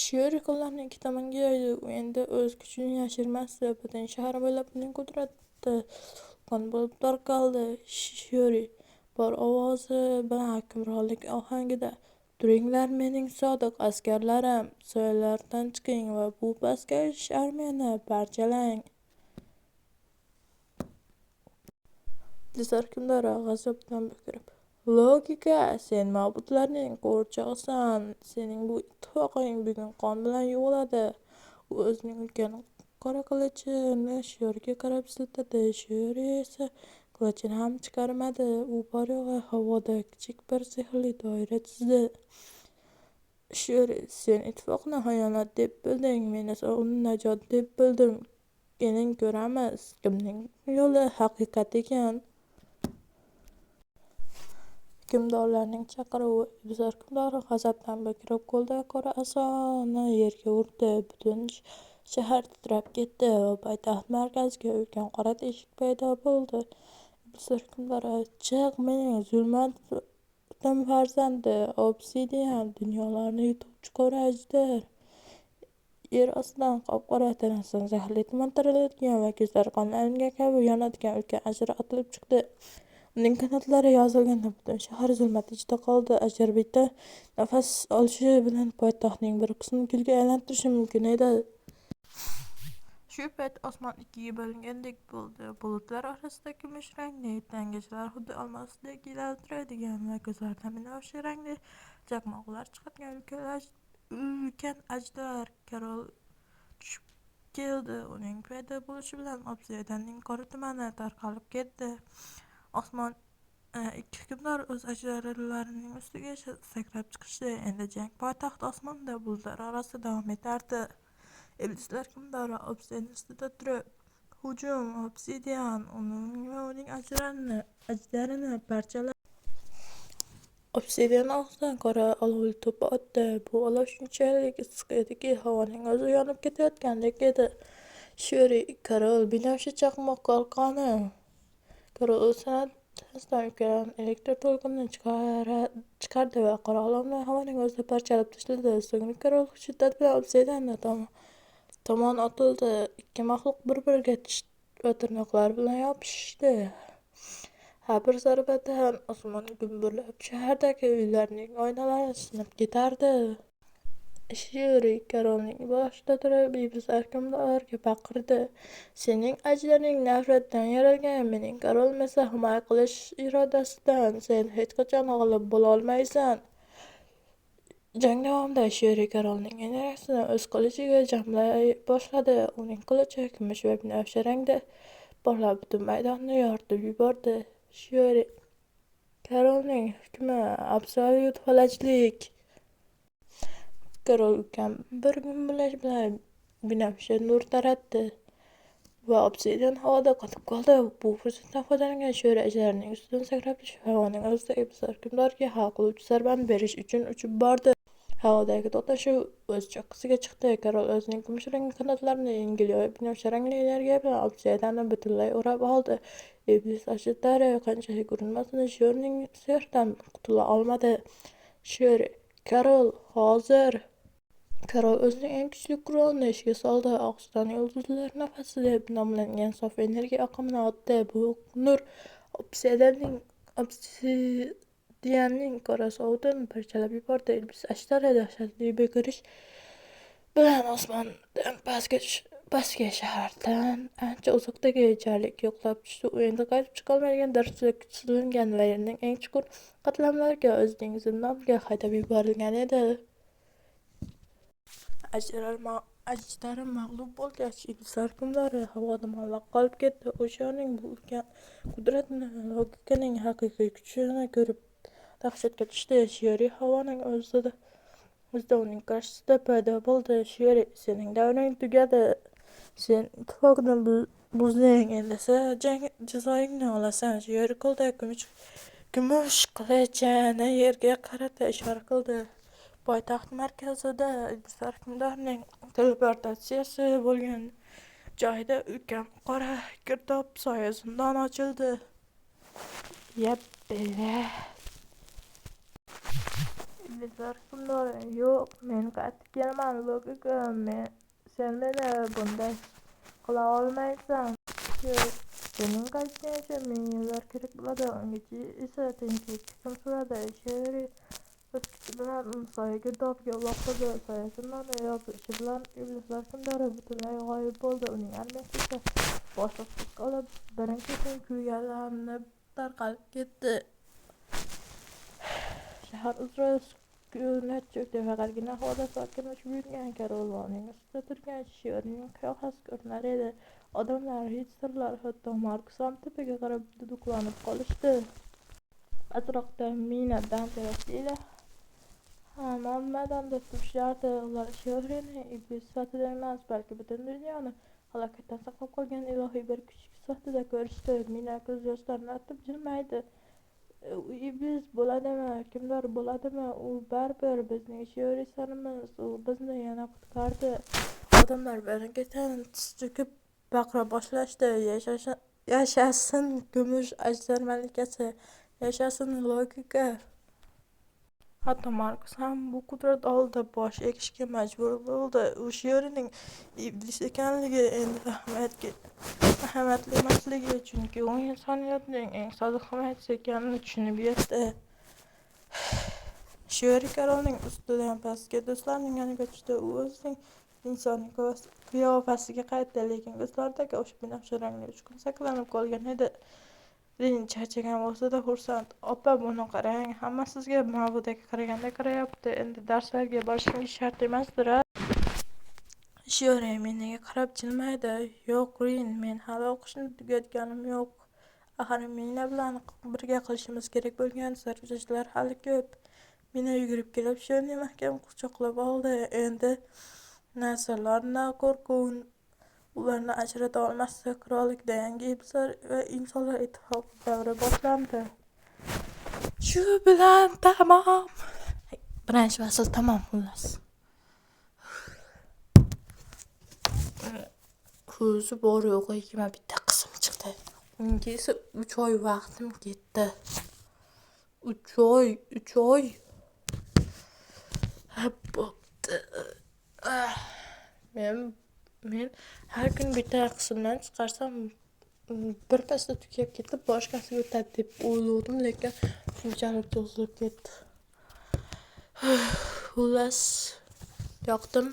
Şiir kollarını iki tomonga yoydi. U endi o'z kuchini yashirmasdi. Butun shahar bo'ylab uning qudrati to'lqin bo'lib tarqaldi. Shiyori bor ovozi bilan hukmronlik ohangida: "Turinglar, mening sodiq askarlarim, soylardan chiqing va bu pastkash armiyani parchalang." Bizlar hukmdori g'azabdan bukirib: "Logika, sen ma'budlarning qo'rchog'isan. Sening bu ittifoqing bugun qon bilan yuviladi." U o'zining ulkan qora qilichini Shiyorga qarab siltadi. Shiyor esa qilichini ham chiqarmadi. U bor-yo'g'i havoda kichik bir sehrli doira chizdi. Shiyor: "Sen ittifoqni xiyonat deb bilding, men esa uni najot deb bildim. Keling, ko'ramiz, kimning yo'li haqiqat ekan." Hukmdorlarning chaqiruvi. Iblis hukmdori g'azabdan bukirib qo'lidagi qora asoni yerga urdi. Butun shahar titrab ketdi va poytaxt markaziga ulkan qora teshik paydo bo'ldi. Iblis hukmdori: "Chiq, mening zulmatim farzandi, Obsidian, dunyolarni yutuvchi qora ajdar." Yer ostidan qop-qora tanasidan zaharli tuman taraladigan va ko'zlari qonlangan kabi yonadigan ulkan ajdar otilib chiqdi. Uning qanotlari yozilganda butun shahar zulmat ichida qoldi. Ajdar bitta nafas olishi bilan poytaxtning bir qismini kulga aylantirishi mumkin edi. Shu payt osmon ikkiga bo'lingandek bo'ldi. Bulutlar orasida kumush rangli tangachalar xuddi olmosdek yaltiraydigan va ko'zlaridan binafsha rangli chaqmoqlar chiqadigan ulkan ajdar Karol tushib keldi. Uning paydo bo'lishi bilan Obsidianning qora tumani tarqalib ketdi. Osmon ikki hukmdor o'z ajdarlarining ustiga sakrab chiqishdi. Endi jang poytaxt osmonda bulutlar orasida davom etardi. Iblislar hukmdori Obsidian ustida turib: "Hujum, Obsidian, uning va uning ajdarini parchala." Obsidian og'zidan qora olovli to'p otdi. Bu olov shunchalik issiq ediki, havoning o'zi yonib ketayotgandek edi. Shiyori: "Karol, binafsha chaqmoq qalqoni." Karol o'z tanasidan ulkan elektr to'lqinini chiqardi va qora olovni havoning o'zida parchalab tashladi. So'ngra Karol shiddat bilan Obsidian tomon otildi. Ikki maxluq bir-biriga tish va tirnoqlari bilan yopishishdi. Har bir zarbadan osmon gumburlab, shahardagi uylarning oynalari sinib ketardi. Shiyori Karolning boshida turib iblis hukmdoriga baqirdi: "Sening ajdaring nafratdan yaralgan, mening Karolim esa himoya qilish irodasidan. Sen hech qachon g'olib bo'la olmaysan." Jang davomida Shiyori Karolning energiyasini o'z qilichiga jamlay boshladi. Uning qilichi kumush va binafsha rangda porlab, butun maydonni yoritib yubordi. Shiyori: "Karolning hukmi absolyut falajlik." Karol ulkan bir gumburlash bilan binafsha nur taratdi va Obsidian havoda qotib qoldi. Bu fursatdan foydalangan Shiyori ajdarining ustidan sakrab tushib, havoning o'zida iblis hukmdoriga hal qiluvchi zarbani berish uchun uchib bordi. Havodagi to'qnashuv o'z cho'qqisiga chiqdi. Karol o'zining kumush rangli qanotlarini yengil yoyib, binafsha rangli energiya bilan Obsidianni butunlay o'rab oldi. Iblis ajdari qanchalik urinmasin, Shiyorining sehridan qutula olmadi. Shiyori: "Karol, hozir!" Karol o'zining eng kuchli qurolini ishga soldi. Og'zidan yulduzlar nafasi deb nomlangan sof energiya oqimini otdi. Bu nur Obsidianning qora sovutini parchalab yubordi. Iblis ajdari dahshatli bukirish bilan osmondan pastga shahardan ancha uzoqdagi jarlikka yo'qlab tushdi. U endi qaytib chiqolmaydigan darajada kuchsizlangan va yerning eng chuqur qatlamlariga, o'zining zindoniga haydab yuborilgan edi. Ajdari mag'lub bo'lgach, iblislar hukmdori havoda muallaq qolib ketdi. U Shiyorning bu ulkan qudratini, logikaning haqiqiy kuchini ko'rib dahshatga tushdi. Shiyori havoning o'zida uning qarshisida paydo bo'ldi. Shiyori: "Sening davring tugadi. Sen ittifoqni buzding. Endi esa jazoingni olasan." Shiyori qo'lidagi kumush qilichini yerga qarata ishora qildi. Poytaxt markazida iblislar hukmdorining teleportatsiyasi bo'lgan joyda ulkan qora girdob soya zindon ochildi. iblislar hukmdori yo'q, men qaytib kelaman. Logika, sen meni bunday qila olmaysan. Yo'q, sening qaytganicha ming yillar kerak bo'ladi. Ungacha esa tinchlik hukm suradi. Sherri o'z kuchi bilan soya girdobiga uloqtirdi. Soyasi nurli yopilishi bilan iblislar hukmdori butunlay g'oyib bo'ldi. Uning armiyasi esa boshliqsiz qolib, birin-ketin kuyganlanib tarqalib ketdi. Shahar uzra sukunat cho'kdi. Faqatgina havoda sokin uchib yurgan karvonning ustida turgan shiorning qiyofasi ko'rinar edi. Odamlar, hech sirlar, hatto Markus ham tepaga qarab duduqlanib qolishdi. Atrofda Mina Danterosli hamon maydonda turishardi. Ular Shiorni iblis sifatida emas, balki butun dunyoni halokatdan saqlab qolgan ilohiy bir kuch sifatida ko'rishdi. Mina ko'z yoshlarini artib jilmaydi. U iblis bo'ladimi, hukmdor bo'ladimi, u baribir bizning Shiorimiz. U bizni yana qutqardi. Odamlar birin-ketin tiz cho'kib baqira boshlashdi. Yashasin kumush ajdar malikasi, yashasin logika. Hatto Markus ham bu qudrat oldida bosh egishga majbur bo'ldi. U Shiorning iblis ekanligi endi ahamiyatli emasligi, chunki u insoniyatning eng sodiq himoyachisi ekanini tushunib yetdi. Shiori Karolning ustidan pastga do'stlarning yoniga tushdi. U o'zining insoniy qiyofasiga qaytdi, lekin ko'zlaridagi o'sha binafsha rangli uchqun saqlanib qolgan edi. Rin charchagan bo'lsa-da xursand. Opa, buni qarang, hamma sizga Mabudaga qaraganda qarayapti. Endi darslarga borishingiz shart emasdir-a? Shiori Minaga qarab jilmaydi. Yo'q, Rin, men hali o'qishni tugatganim yo'q. Axir Mina bilan birga qilishimiz kerak bo'lgan sarguzashtlar hali ko'p. Mina yugurib kelib Shiorni mahkam quchoqlab oldi. Endi na sirlar, na qo'rquv ularni ajrata olmasdi. Qirollikda yangi iblislar va insonlar ittifoqi davri boshlandi. Shu bilan tamom. Birinchi fasl tamom xullas. Ko'zi bor yo'q 21 qism chiqdi. Unga esa 3 oy vaqtim ketdi. 3 oy. Bo'pti. Men har kun bitta qismdan chiqarsam birpasda tugab ketib, boshqasiga o'tadi deb o'yladim, lekin shunchalik cho'zilib ketdi. Xullas, yoqdim.